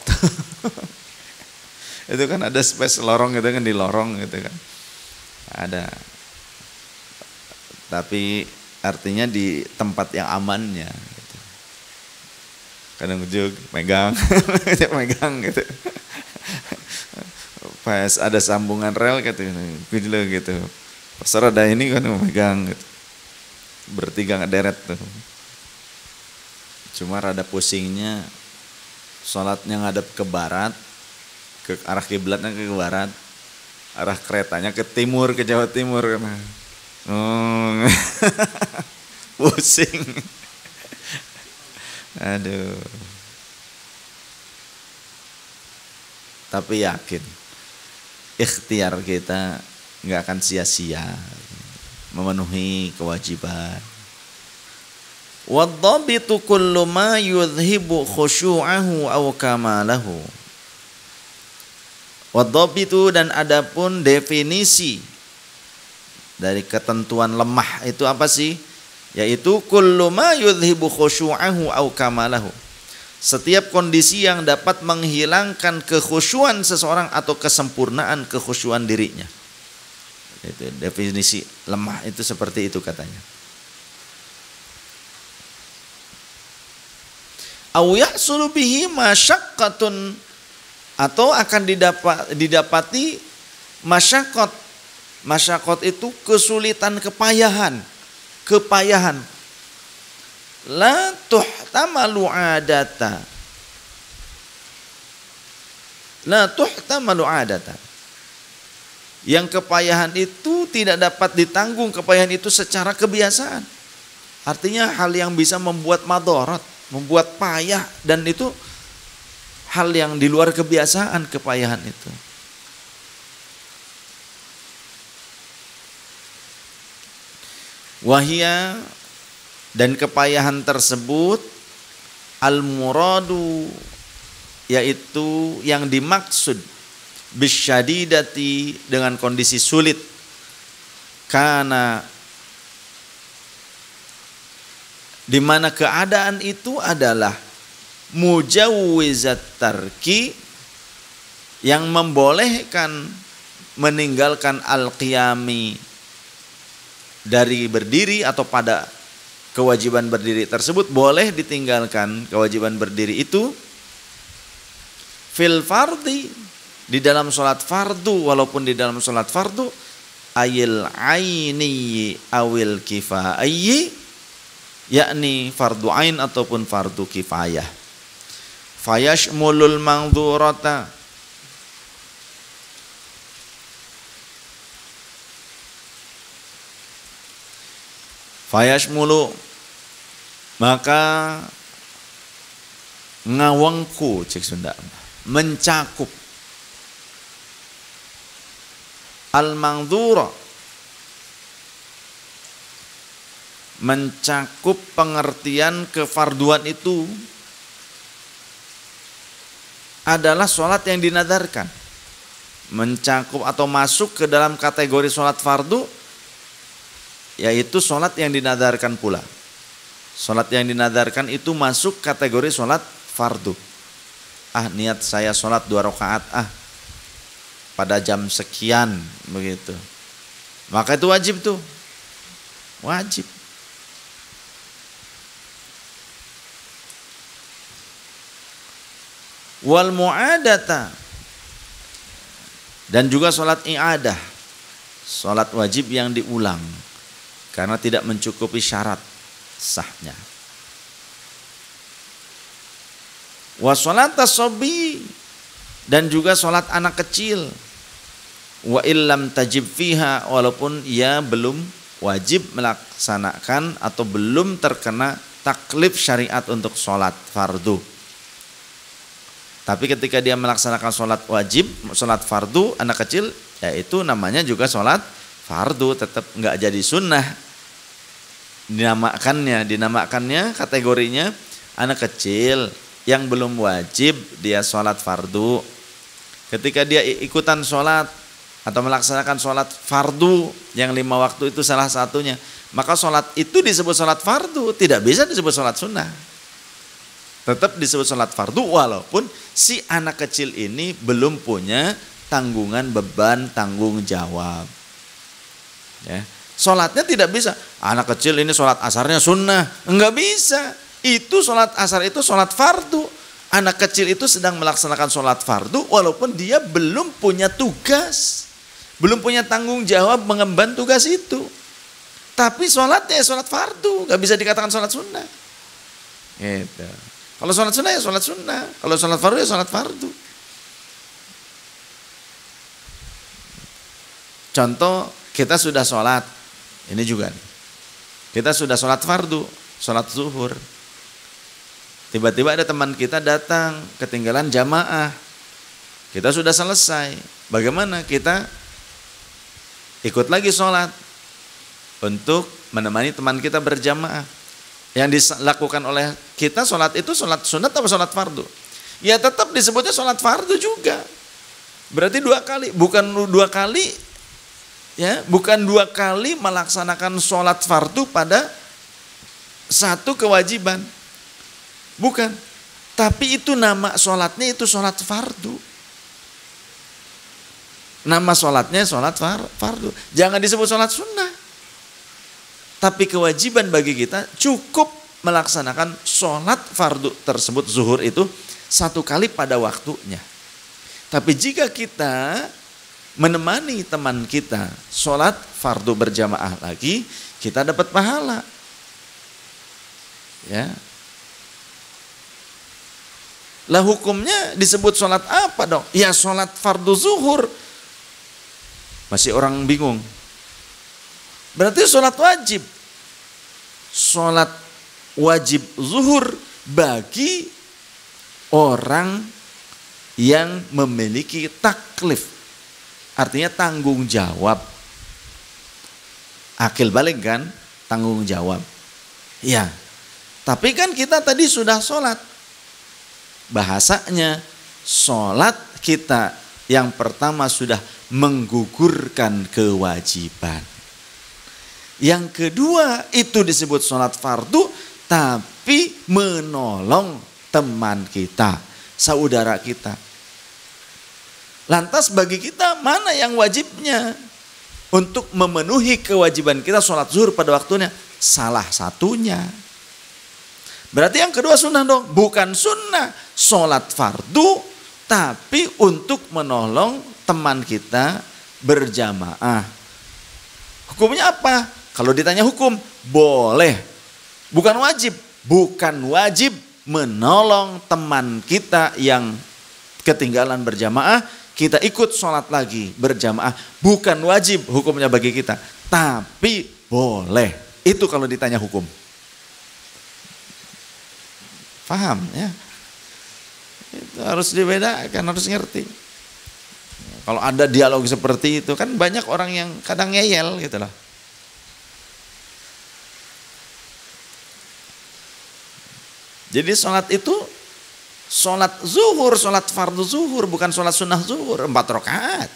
itu kan ada space lorong gitu kan, di lorong gitu kan ada, tapi artinya di tempat yang amannya gitu. Kadang ujung megang megang gitu pas ada sambungan rel gitu pas ada ini kan megang gitu, bertiga ngederet tuh. Cuma rada pusingnya sholatnya ngadep ke barat, ke arah kiblatnya ke barat, arah keretanya ke timur, ke Jawa Timur kan. Pusing. Aduh. Tapi yakin ikhtiar kita nggak akan sia-sia memenuhi kewajiban. Wadhabitu kullu ma yudhibu khusyu'ahu aw kamalahu. Wadhabitu, dan adapun definisi dari ketentuan lemah itu apa sih? Yaitu kullu ma yudhibu khusyu'ahu aw kamalahu. Setiap kondisi yang dapat menghilangkan kekhusyuan seseorang atau kesempurnaan kekhusyuan dirinya. Itu definisi lemah itu seperti itu katanya. Au yahsulu bihi masyaqqatun, atau akan didapati masyaqqat. Masyaqqat itu kesulitan, kepayahan. La tuhtamalu adata. La tuhtamalu adata. Yang kepayahan itu tidak dapat ditanggung, kepayahan itu secara kebiasaan. Artinya hal yang bisa membuat madarat, membuat payah, dan itu hal yang di luar kebiasaan, kepayahan itu. Wahia, dan kepayahan tersebut al-muradu, yaitu yang dimaksud bisyadidati, dengan kondisi sulit, karena di mana keadaan itu adalah mujawwizat tarki, yang membolehkan meninggalkan al-qiyami dari berdiri atau pada kewajiban berdiri tersebut, boleh ditinggalkan kewajiban berdiri itu fil fardi, di dalam sholat fardu, walaupun di dalam sholat fardu, ayil aini awil kifayyi, yakni fardu ain ataupun fardu kifayah. Fayashmulul mangdzurata, fayashmulu, maka ngawangku, cek Sunda, mencakup al-mangdzura, mencakup pengertian kefarduan itu adalah sholat yang dinadarkan, mencakup atau masuk ke dalam kategori sholat fardu, yaitu sholat yang dinadarkan pula. Sholat yang dinadarkan itu masuk kategori sholat fardu. Niat saya sholat 2 rakaat pada jam sekian begitu, maka itu wajib tuh, wajib. Wal mu'adata, dan juga sholat i'adah, sholat wajib yang diulang karena tidak mencukupi syarat sahnya. Wa sholat as-sabi, dan juga sholat anak kecil, wa illam tajib fiha, walaupun ia belum wajib melaksanakan atau belum terkena taklif syariat untuk sholat fardu. Tapi ketika dia melaksanakan sholat wajib, sholat fardu anak kecil, ya itu namanya juga sholat fardu, tetap nggak jadi sunnah. Dinamakannya kategorinya anak kecil yang belum wajib dia sholat fardu. Ketika dia ikutan sholat atau melaksanakan sholat fardu yang 5 waktu itu salah satunya, maka sholat itu disebut sholat fardu, tidak bisa disebut sholat sunnah. Tetap disebut sholat fardu walaupun si anak kecil ini belum punya tanggungan beban tanggung jawab. Ya. Sholatnya tidak bisa, anak kecil ini sholat asarnya sunnah, enggak bisa. Itu sholat asar itu sholat fardu. Anak kecil itu sedang melaksanakan sholat fardu walaupun dia belum punya tugas, belum punya tanggung jawab mengemban tugas itu. Tapi sholatnya sholat fardu, enggak bisa dikatakan sholat sunnah. Gitu. Kalau sholat sunnah ya sholat sunnah, kalau sholat fardu ya sholat fardu. Contoh, kita sudah sholat, ini juga nih. Kita sudah sholat fardu, sholat zuhur. Tiba-tiba ada teman kita datang, ketinggalan jamaah. Kita sudah selesai. Bagaimana? Kita ikut lagi sholat untuk menemani teman kita berjamaah. Yang dilakukan oleh kita sholat itu sholat sunat atau sholat fardu? Ya tetap disebutnya sholat fardu juga. Berarti 2 kali, bukan 2 kali, ya, bukan 2 kali melaksanakan sholat fardu pada satu kewajiban, bukan. Tapi itu nama sholatnya itu sholat fardu. Nama sholatnya sholat fardu. Jangan disebut sholat sunnah. Tapi kewajiban bagi kita cukup melaksanakan sholat fardu tersebut, zuhur itu 1 kali pada waktunya. Tapi jika kita menemani teman kita sholat fardu berjamaah lagi, kita dapat pahala. Ya. Lah hukumnya disebut sholat apa dong? Ya sholat fardu zuhur. Masih orang bingung. Berarti sholat wajib. Sholat wajib zuhur bagi orang yang memiliki taklif. Artinya tanggung jawab. Akil balik kan? Tanggung jawab. Ya. Tapi kan kita tadi sudah sholat. Bahasanya sholat kita Yang pertama sudah menggugurkan kewajiban. Yang kedua itu disebut sholat fardu tapi menolong teman kita, saudara kita. Lantas bagi kita mana yang wajibnya? Untuk memenuhi kewajiban kita sholat zuhur pada waktunya. Salah satunya. Berarti yang kedua sunnah dong. Bukan sunnah sholat fardu. Tapi untuk menolong teman kita berjamaah. Hukumnya apa? Kalau ditanya hukum, boleh. Bukan wajib. Bukan wajib menolong teman kita yang ketinggalan berjamaah. Kita ikut sholat lagi berjamaah. Bukan wajib hukumnya bagi kita. Tapi boleh. Itu kalau ditanya hukum. Paham ya? Itu harus dibedakan, harus ngerti. Kalau ada dialog seperti itu, kan banyak orang yang kadang ngeyel gitu loh. Jadi sholat itu sholat zuhur, sholat fardu zuhur, bukan sholat sunnah zuhur, 4 rakaat.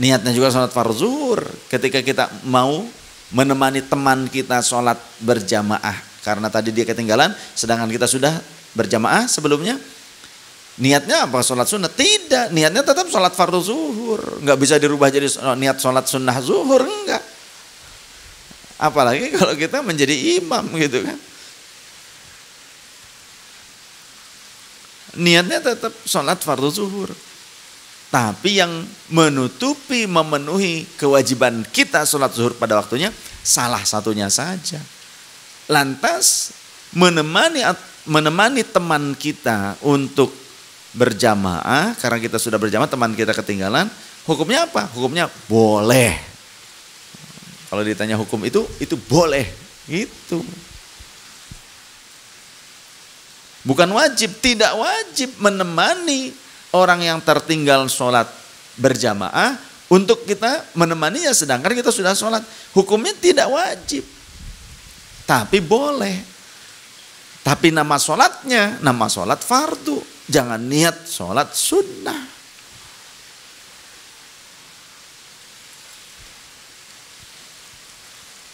Niatnya juga sholat fardu zuhur. Ketika kita mau menemani teman kita sholat berjamaah, karena tadi dia ketinggalan, sedangkan kita sudah berjamaah sebelumnya, niatnya apa? Sholat sunnah? Tidak, niatnya tetap sholat fardu zuhur. Nggak bisa dirubah jadi niat sholat sunnah zuhur, enggak. Apalagi kalau kita menjadi imam gitu kan. Niatnya tetap sholat fardu zuhur. Tapi yang menutupi, memenuhi kewajiban kita sholat zuhur pada waktunya, salah satunya saja. Lantas menemani teman kita untuk berjamaah, karena kita sudah berjamaah, teman kita ketinggalan, hukumnya apa? Hukumnya boleh. Kalau ditanya hukum itu boleh. Gitu. Bukan wajib, tidak wajib menemani orang yang tertinggal sholat berjamaah untuk kita menemaninya sedangkan kita sudah sholat. Hukumnya tidak wajib, tapi boleh. Tapi nama sholatnya, nama sholat fardu. Jangan niat sholat sunnah.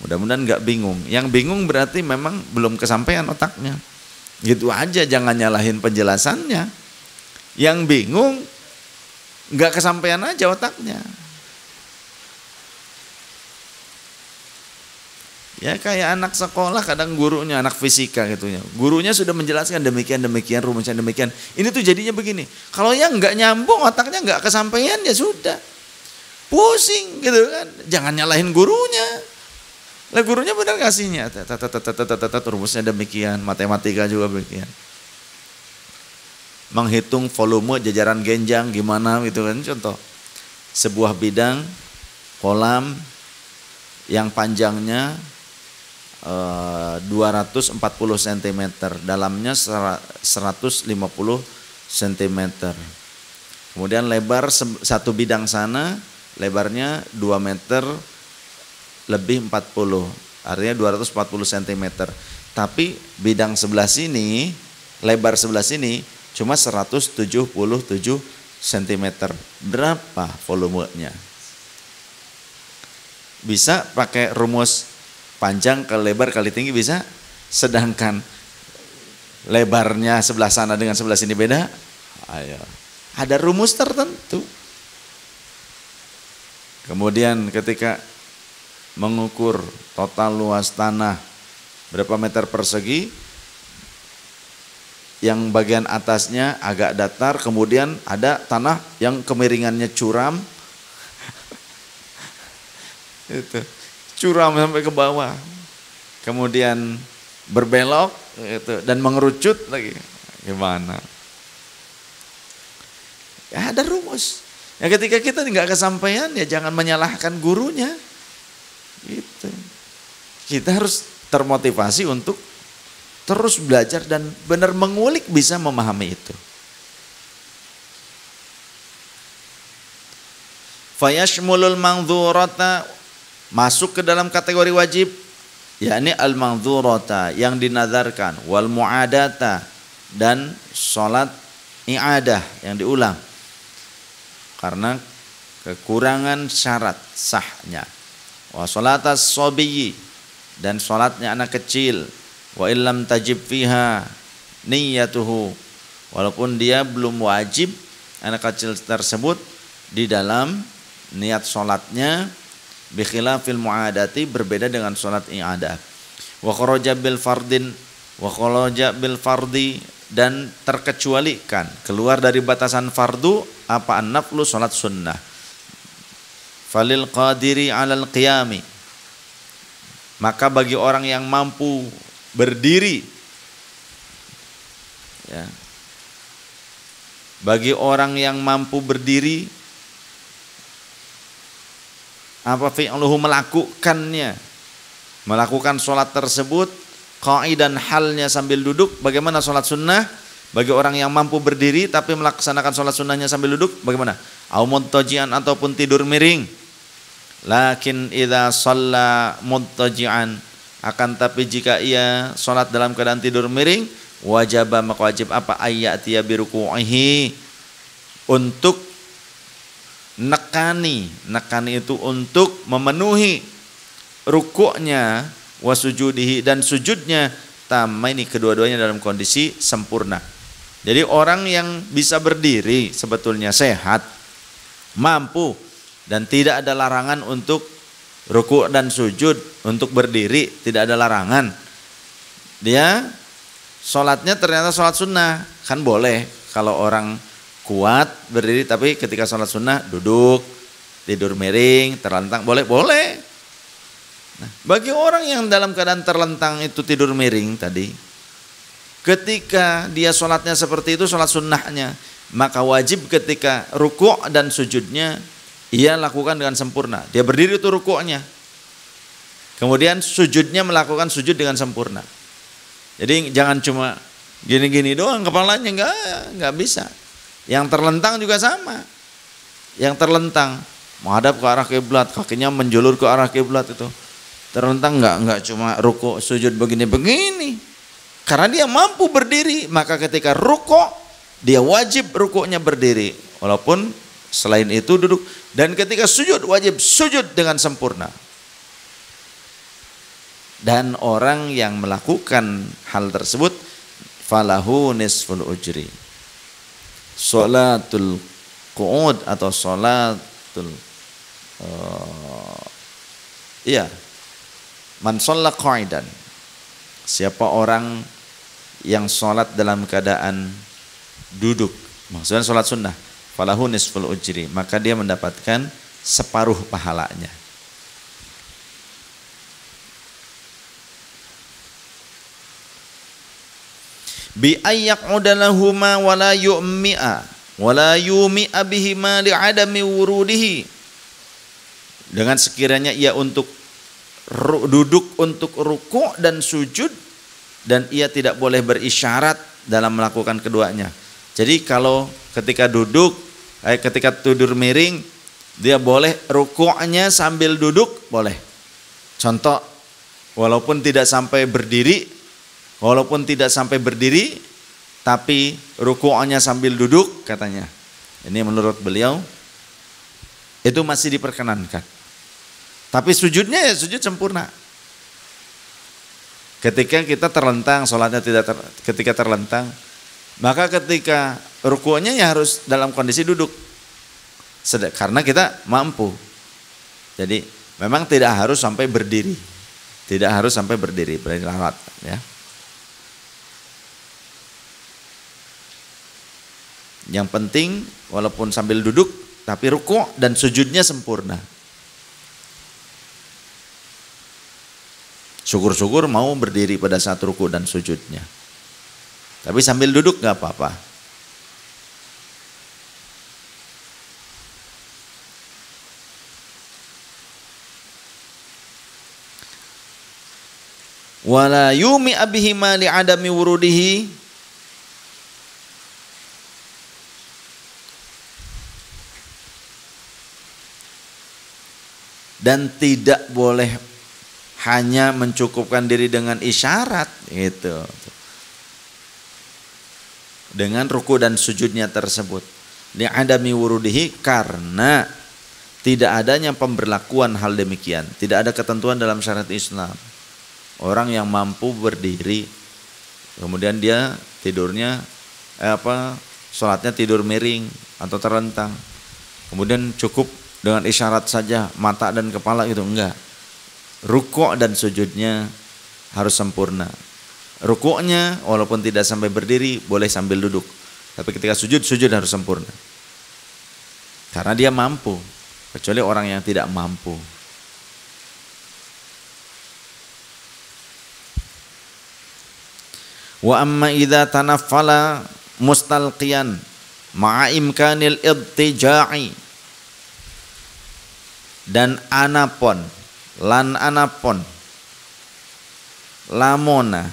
Mudah-mudahan gak bingung. Yang bingung berarti memang belum kesampaian otaknya. Gitu aja, jangan nyalahin penjelasannya. Yang bingung, nggak kesampaian aja otaknya. Ya kayak anak sekolah, kadang gurunya, anak fisika gitu ya. Gurunya sudah menjelaskan demikian, rumusnya demikian. Ini tuh jadinya begini. Kalau yang nggak nyambung, otaknya nggak kesampaian, ya sudah. Pusing gitu kan. Jangan nyalahin gurunya. Lah gurunya benar kasihnya, rumusnya demikian, matematika juga demikian. Menghitung volume jajaran genjang gimana gitu kan, contoh. Sebuah bidang kolam yang panjangnya 240 cm, dalamnya 150 cm. Kemudian lebar satu bidang sana, lebarnya 2 meter lebih 40, artinya 240 cm. Tapi bidang sebelah sini, lebar sebelah sini cuma 177 cm. Berapa volumenya? Bisa pakai rumus panjang kali lebar kali tinggi bisa. Sedangkan lebarnya sebelah sana dengan sebelah sini beda. Ayo. Ada rumus tertentu. Kemudian ketika mengukur total luas tanah berapa meter persegi, yang bagian atasnya agak datar, kemudian ada tanah yang kemiringannya curam, itu curam sampai ke bawah, kemudian berbelok itu, dan mengerucut lagi, gimana? Ya ada rumus. Ya ketika kita nggak kesampaian, ya jangan menyalahkan gurunya. Gitu. Kita harus termotivasi untuk terus belajar dan benar mengulik bisa memahami itu. Fayashmulul mangdzurata, masuk ke dalam kategori wajib, yakni al-mangdzurata yang dinazarkan, wal muadata dan salat i'adah yang diulang. karena kekurangan syarat sahnya. Wa sholatas sobiyyi, dan sholatnya anak kecil, wa illam tajib fiha niyyatuhu, walaupun dia belum wajib anak kecil tersebut di dalam niat sholatnya, bi khilafil muadati, berbeda dengan sholat i'adah. Wa kharaja bil fardin, wa kharaja bil fardi, dan terkecualikan, keluar dari batasan fardu apa an-naflu, sholat sunnah. Falil qadiri alal qiyami, maka bagi orang yang mampu berdiri, ya, bagi orang yang mampu berdiri, apa fi'luhu, melakukan sholat tersebut, qa'idan, halnya sambil duduk. Bagaimana sholat sunnah bagi orang yang mampu berdiri tapi melaksanakan sholat sunnahnya sambil duduk? Bagaimana? Au muttaji'an, ataupun tidur miring. Lakin idza shalla muttaji'an, akan tapi jika ia sholat dalam keadaan tidur miring, wajaba, maka wajib apa? Ayyatiya biruku'ihi, untuk nekani itu untuk memenuhi rukuknya, wasujudihi, dan sujudnya, tamma, ini kedua-duanya dalam kondisi sempurna. Jadi orang yang bisa berdiri sebetulnya sehat, mampu, dan tidak ada larangan untuk rukuk dan sujud, untuk berdiri tidak ada larangan. Dia sholatnya ternyata sholat sunnah, kan boleh kalau orang kuat berdiri, tapi ketika sholat sunnah duduk, tidur miring, terlentang, boleh. Nah, bagi orang yang dalam keadaan terlentang itu tidur miring tadi, ketika dia sholatnya seperti itu, sholat sunnahnya, maka wajib ketika rukuk dan sujudnya ia lakukan dengan sempurna. Dia berdiri itu rukuknya, kemudian sujudnya melakukan sujud dengan sempurna. Jadi jangan cuma gini-gini doang kepalanya, enggak bisa. Yang terlentang juga sama. Yang terlentang menghadap ke arah kiblat, kakinya menjulur ke arah kiblat, itu terlentang enggak cuma rukuk sujud begini-begini. Karena dia mampu berdiri, maka ketika rukuk dia wajib rukuknya berdiri, walaupun selain itu duduk. Dan ketika sujud wajib sujud dengan sempurna. Dan orang yang melakukan hal tersebut, falahu nisful ujri, sholatul qu'ud atau sholatul man shalla qa'idan, siapa orang yang sholat dalam keadaan duduk, maksudnya sholat sunnah, falahu nisful ujri, maka dia mendapatkan separuh pahalanya. Bi ayyaqudalahuma wala yu'mi'a wala yumi'a bihima li'adami wurudihi, dengan sekiranya ia untuk duduk untuk rukuk dan sujud, dan ia tidak boleh berisyarat dalam melakukan keduanya. Jadi kalau ketika duduk, ketika tidur miring, dia boleh rukuknya sambil duduk, boleh. Contoh, walaupun tidak sampai berdiri, tapi rukuknya sambil duduk, katanya. Ini menurut beliau itu masih diperkenankan. Tapi sujudnya ya sujud sempurna. Ketika kita terlentang, sholatnya ketika terlentang, maka ketika rukuknya ya harus dalam kondisi duduk, karena kita mampu. Jadi memang tidak harus sampai berdiri, berlalat, ya. Yang penting walaupun sambil duduk, tapi rukuk dan sujudnya sempurna. Syukur-syukur mau berdiri pada saat rukuk dan sujudnya, tapi sambil duduk nggak apa-apa. Wala yumi abihima li'adami wurudihi, dan tidak boleh hanya mencukupkan diri dengan isyarat, gitu, dengan ruku dan sujudnya tersebut. li'adami wurudihi, karena tidak adanya pemberlakuan hal demikian. Tidak ada ketentuan dalam syariat Islam. Orang yang mampu berdiri, kemudian dia tidurnya sholatnya tidur miring atau terlentang, kemudian cukup dengan isyarat saja mata dan kepala itu, enggak. Rukuk dan sujudnya harus sempurna. Rukuknya walaupun tidak sampai berdiri, boleh sambil duduk. Tapi ketika sujud harus sempurna. Karena dia mampu, kecuali orang yang tidak mampu. Wa amma idza tanaffala mustalqiyan ma'a imkanil idtija'i, dan anapon lan anapon lamona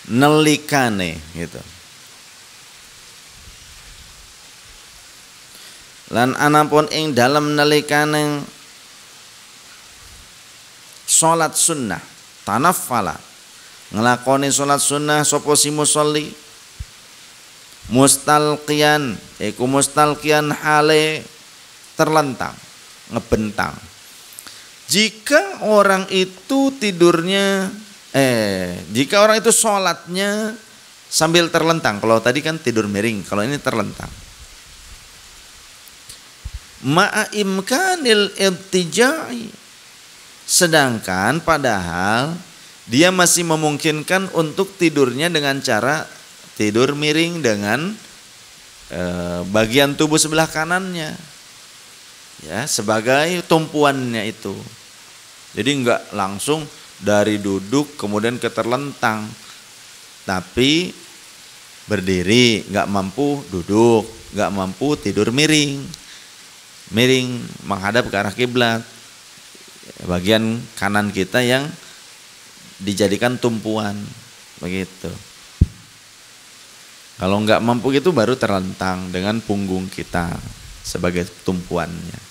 nelikane gitu, lan anapun ing dalam nelikane salat sunnah, tanaffala ngelakoni salat sunnah sapa si musolli, mustalqiyan iku mustalqiyan hale terlentang, ngebentang. Jika orang itu tidurnya jika orang itu sholatnya sambil terlentang, kalau tadi kan tidur miring, kalau ini terlentang. Ma'a imkanil ibtija'i, sedangkan padahal dia masih memungkinkan untuk tidurnya dengan cara tidur miring dengan bagian tubuh sebelah kanannya, ya, sebagai tumpuannya itu. Jadi enggak langsung dari duduk kemudian ke terlentang, tapi berdiri, enggak mampu duduk, enggak mampu tidur miring menghadap ke arah kiblat, bagian kanan kita yang dijadikan tumpuan, begitu. Kalau enggak mampu gitu baru terlentang dengan punggung kita sebagai tumpuannya.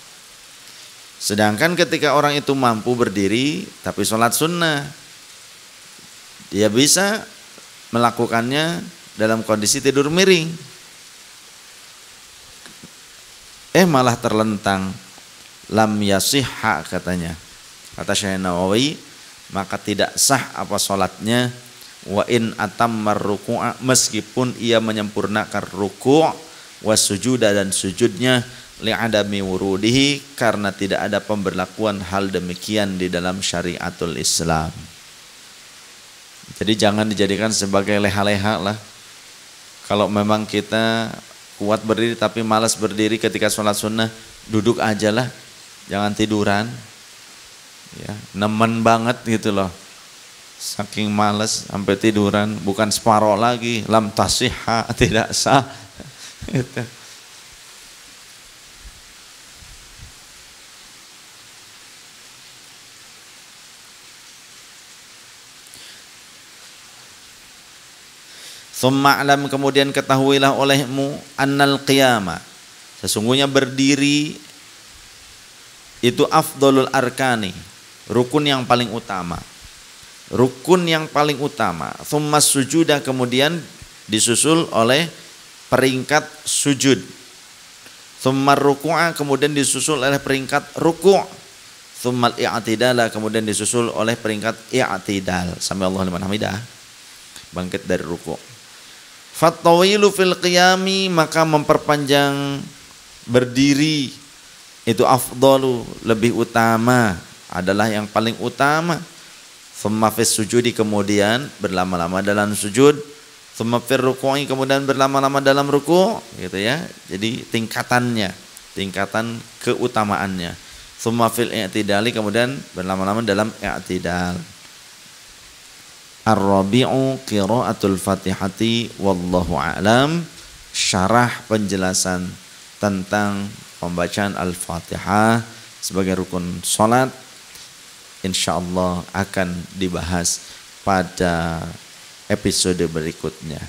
Sedangkan ketika orang itu mampu berdiri tapi sholat sunnah, dia bisa melakukannya dalam kondisi tidur miring. Malah terlentang, lam yasihha katanya. Kata Syekh Nawawi, maka tidak sah apa sholatnya. Wa in atammar ruku'a, meskipun ia menyempurnakan ruku' was sujuda dan sujudnya, li'adami wurudihi, karena tidak ada pemberlakuan hal demikian di dalam syariatul Islam. Jadi jangan dijadikan sebagai leha-leha lah. Kalau memang kita kuat berdiri tapi malas berdiri ketika sholat sunnah, duduk aja lah, jangan tiduran, ya, nemen banget gitu loh, saking malas sampai tiduran, bukan separoh lagi, lam tasihha, tidak sah gitu. Tsumma alam, kemudian ketahuilah olehmu, annal qiyama, sesungguhnya berdiri itu afdolul arkani, rukun yang paling utama. Rukun yang paling utama. Tsumma sujuda, kemudian disusul oleh peringkat sujud. Tsumma ruku'a, kemudian disusul oleh peringkat ruku'. Tsumma i'tidala, kemudian disusul oleh peringkat i'tidal. Sami Allahu liman hamidah, bangkit dari ruku'. Fattawilu fil qiyami, maka memperpanjang berdiri itu afdalu, lebih utama, adalah yang paling utama. Tsumma fis sujudi, kemudian berlama-lama dalam sujud. Tsumma fir ruku'i, kemudian berlama-lama dalam ruku', gitu ya. Jadi tingkatannya, tingkatan keutamaannya. Tsumma fil i'tidali, kemudian berlama-lama dalam i'tidal. Ar-rabi'u qira'atul Fatihati wallahu a'lam. Syarah penjelasan tentang pembacaan Al-Fatihah sebagai rukun salat insyaallah akan dibahas pada episode berikutnya.